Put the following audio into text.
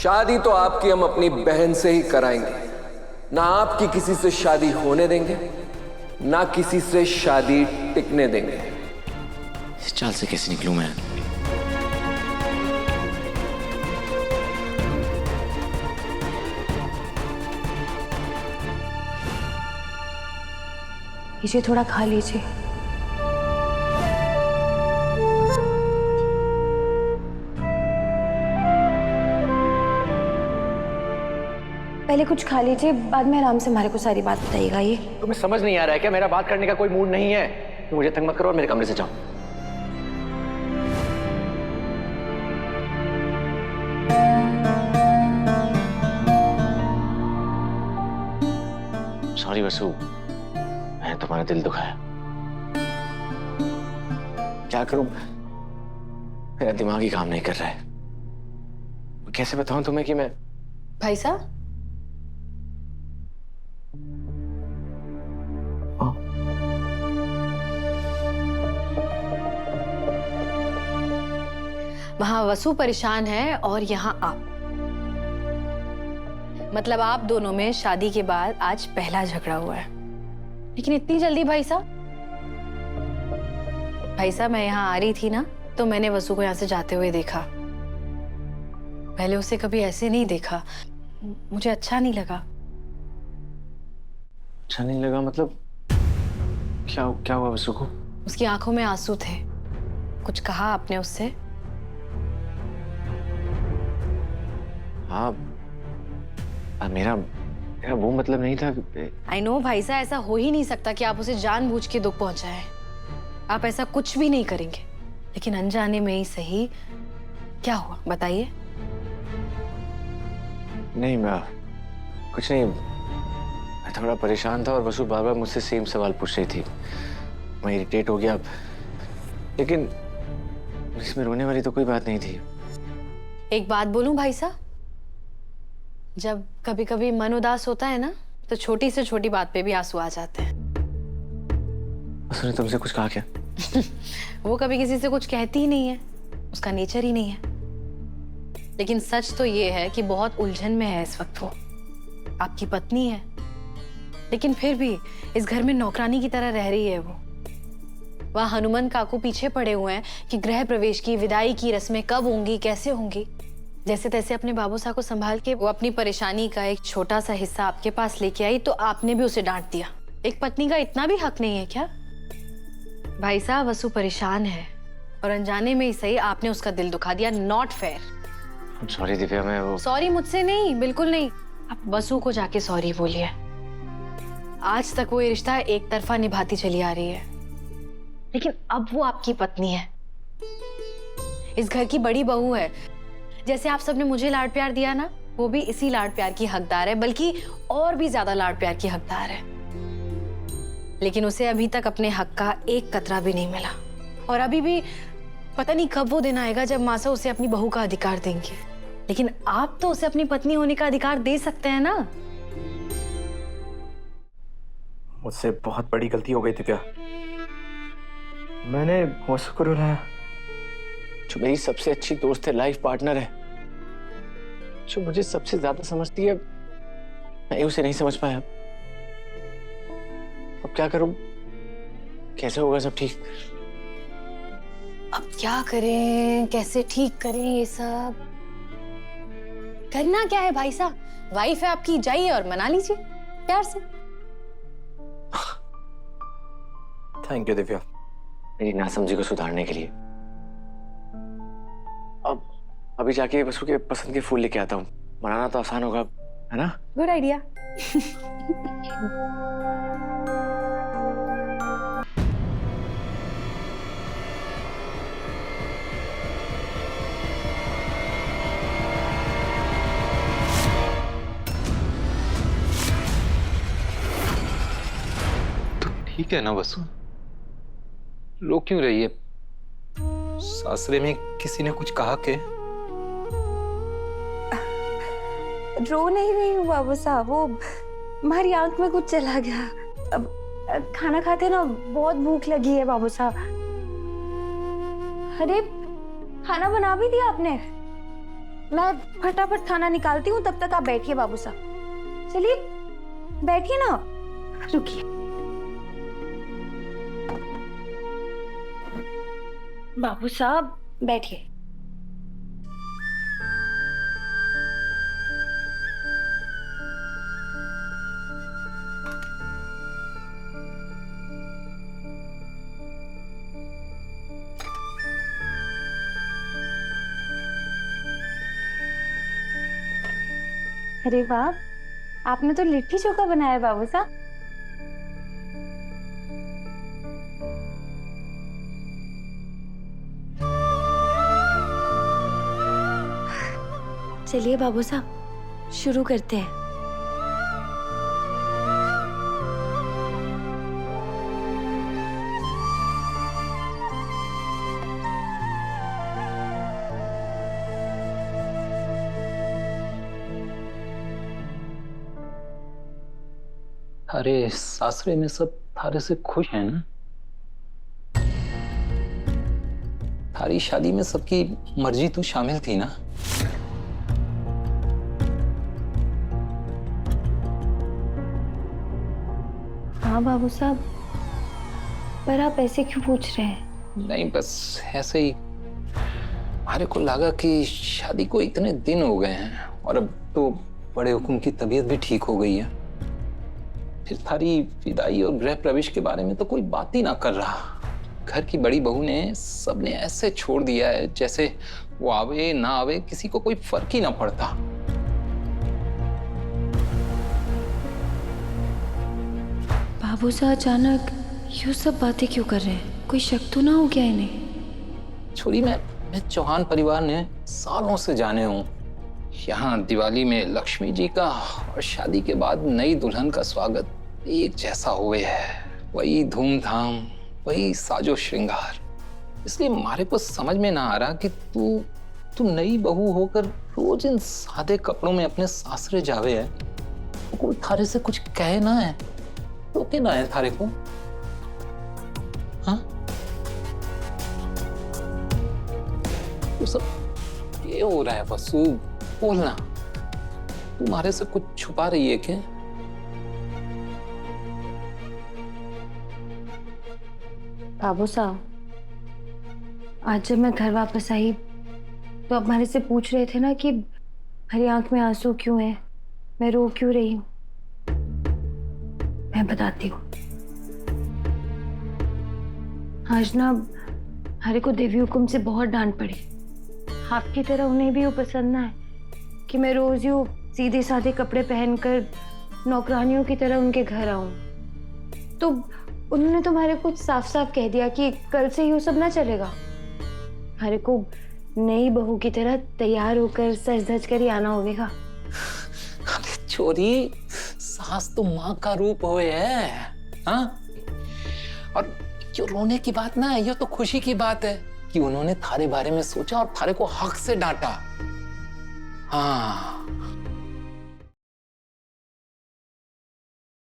शादी तो आपकी हम अपनी बहन से ही कराएंगे। ना आपकी किसी से शादी होने देंगे, ना किसी से शादी टिकने देंगे। इस चाल से कैसे निकलूं मैं? लीजिए, थोड़ा खा लीजिए। पहले कुछ खा लीजिए, बाद में आराम से हमारे को सारी बात बताइएगा। ये तुम्हें समझ नहीं आ रहा है क्या? मेरा बात करने का कोई मूड नहीं है। तुम मुझे तंग मत करो और मेरे कमरे से जाओ। सॉरी वसु, मैंने तुम्हारा दिल दुखाया। क्या करूं, मेरा दिमाग ही काम नहीं कर रहा है। कैसे बताऊं तुम्हें कि मैं... भाई साहब, वहां वसु परेशान है और यहाँ आप। मतलब आप दोनों में शादी के बाद आज पहला झगड़ा हुआ है। लेकिन इतनी जल्दी भाई साहब? भाई साहब, मैं यहाँ आ रही थी ना, तो मैंने वसु को यहाँ से जाते हुए देखा। पहले उसे कभी ऐसे नहीं देखा, मुझे अच्छा नहीं लगा। अच्छा नहीं लगा मतलब? क्या हुआ वसु को? उसकी आंखों में आंसू थे। कुछ कहा आपने उससे? हाँ, मेरा वो मतलब नहीं था। आई नो भाई साहब, ऐसा हो ही नहीं सकता कि आप उसे जानबूझ के दुख पहुंचाएं। आप ऐसा कुछ भी नहीं करेंगे। लेकिन अनजाने में ही सही, क्या हुआ बताइए। नहीं, मैं कुछ नहीं। मैं थोड़ा परेशान था और वसु बार बार मुझसे सेम सवाल पूछ रही थी। मैं इरिटेट हो गया। लेकिन इसमें रोने वाली तो कोई बात नहीं थी। एक बात बोलूं भाई साहब, जब कभी कभी मन उदास होता है ना, तो छोटी से छोटी बात पे भी आंसू आ जाते हैं। उसने तुमसे कुछ कहा क्या? वो कभी किसी से कुछ कहती ही नहीं है, उसका नेचर ही नहीं है। लेकिन सच तो ये है कि बहुत उलझन में है इस वक्त वो। आपकी पत्नी है, लेकिन फिर भी इस घर में नौकरानी की तरह रह रही है वो। वह हनुमान काकू पीछे पड़े हुए हैं कि गृह प्रवेश की, विदाई की रस्में कब होंगी, कैसे होंगी। जैसे तैसे अपने बाबू साहब को संभाल के वो अपनी परेशानी का एक छोटा सा हिस्सा आपके पास लेके आई, तो आपने भी उसे डांट दिया। एक पत्नी का इतना भी हक नहीं है क्या? भाई साहब, वसु परेशान है और अनजाने में ही सही आपने उसका दिल दुखा दिया। Not fair. सॉरी दिव्या, मैं वो... सॉरी मुझसे नहीं, बिल्कुल नहीं। आप वसु को जाके सॉरी बोलिए। आज तक वो ये रिश्ता एक तरफा निभाती चली आ रही है, लेकिन अब वो आपकी पत्नी है, इस घर की बड़ी बहू है। जैसे आप सबने मुझे लाड प्यार दिया ना, वो भी इसी लाड प्यार की हकदार है, बल्कि और भी ज्यादा लाड प्यार की हकदार है। लेकिन उसे अभी तक अपने हक का एक कतरा भी नहीं मिला। और अभी भी पता नहीं कब वो दिन आएगा जब मासा उसे अपनी बहू का अधिकार देंगे। लेकिन आप तो उसे अपनी पत्नी होने का अधिकार दे सकते हैं ना। मुझसे बहुत बड़ी गलती हो गई दिव्या। मैंने वसु को रुलाया, जो मेरी सबसे अच्छी दोस्त है, लाइफ पार्टनर है, जो मुझे सबसे ज्यादा समझती है, मैं उसे नहीं समझ पाया। अब क्या करूं? कैसे होगा सब ठीक? अब क्या करें, कैसे ठीक करें? ये सब करना क्या है भाई साहब? वाइफ है आपकी, जाइए और मना लीजिए प्यार से। थैंक यू दिव्या, मेरी नासमझी को सुधारने के लिए। अब अभी जाके वसु के पसंद के फूल लेके आता हूँ। मनाना तो आसान होगा, है ना? Good idea. ठीक है ना वसु? रो क्यों रही है? सासरे में किसी ने कुछ कहा के? रो नहीं रही हूँ बाबू साहब, वो हमारी आंख में कुछ चला गया। अब खाना खाते ना, बहुत भूख लगी है बाबू साहब। अरे खाना बना भी दिया आपने? मैं फटाफट खाना निकालती हूँ, तब तक आप बैठिए बाबू साहब। चलिए बैठिए ना, रुकिए। बाबू साहब बैठिए। अरे वाह, आपने तो लिट्टी चोखा बनाया बाबू साहब। चलिए बाबू साहब शुरू करते हैं। अरे सासरे में सब थारे से खुश हैं ना? थारी शादी में सबकी मर्जी तो शामिल थी ना? हाँ बाबू साहब, पर आप ऐसे क्यों पूछ रहे हैं? नहीं, बस ऐसे ही हमारे को लगा कि शादी को इतने दिन हो गए हैं और अब तो बड़े हुकुम की तबीयत भी ठीक हो गई है, फिर थारी विदाई और गृह प्रवेश के बारे में तो कोई बात ही ना कर रहा। घर की बड़ी बहू ने सबने ऐसे छोड़ दिया है जैसे वो आवे ना आवे किसी को कोई फर्क ही ना पड़ता। बाबू साहब अचानक ये सब बातें क्यों कर रहे हैं? कोई शक तो ना हो गया इन्हें? छोरी, मैं चौहान परिवार ने सालों से जाने हूँ। यहाँ दिवाली में लक्ष्मी जी का और शादी के बाद नई दुल्हन का स्वागत एक जैसा हुए है। वही धूमधाम, वही साजो श्रृंगार। इसलिए हमारे को समझ में ना आ रहा कि तू नई बहू होकर रोज इन सादे कपड़ों में अपने सासरे जावे है। तो कोई थारे से कुछ कहे ना है तो क्या ना है थारे को? हाँ, तो सब ये हो रहा है वसु? बोलना, तुम्हारे से कुछ छुपा रही है क्या? बाबू साहब, आज जब मैं घर वापस आई तो आप हमारे से पूछ रहे थे ना कि मेरी आंख में आंसू क्यों है, मैं रो क्यों रही हूँ। मैं बताती हूँ। आज ना हरे को देवी हुकुम से बहुत डांट पड़ी। आपकी तरह उन्हें भी वो पसंद ना है कि मैं रोज यूं सीधे साधे कपड़े पहनकर नौकरानियों की तरह उनके घर आऊं। तो उन्होंने तो हमारे को साफ साफ कह दिया कि कल से ये सब ना चलेगा। हमारे को नई बहू की तरह तैयार होकर सज धज कर ही आना होगा। अरे छोरी, सास तो माँ का रूप होए है। हाँ? और जो रोने की बात ना है, ये तो खुशी की बात है कि उन्होंने थारे बारे में सोचा और थारे को हक से डांटा। हाँ,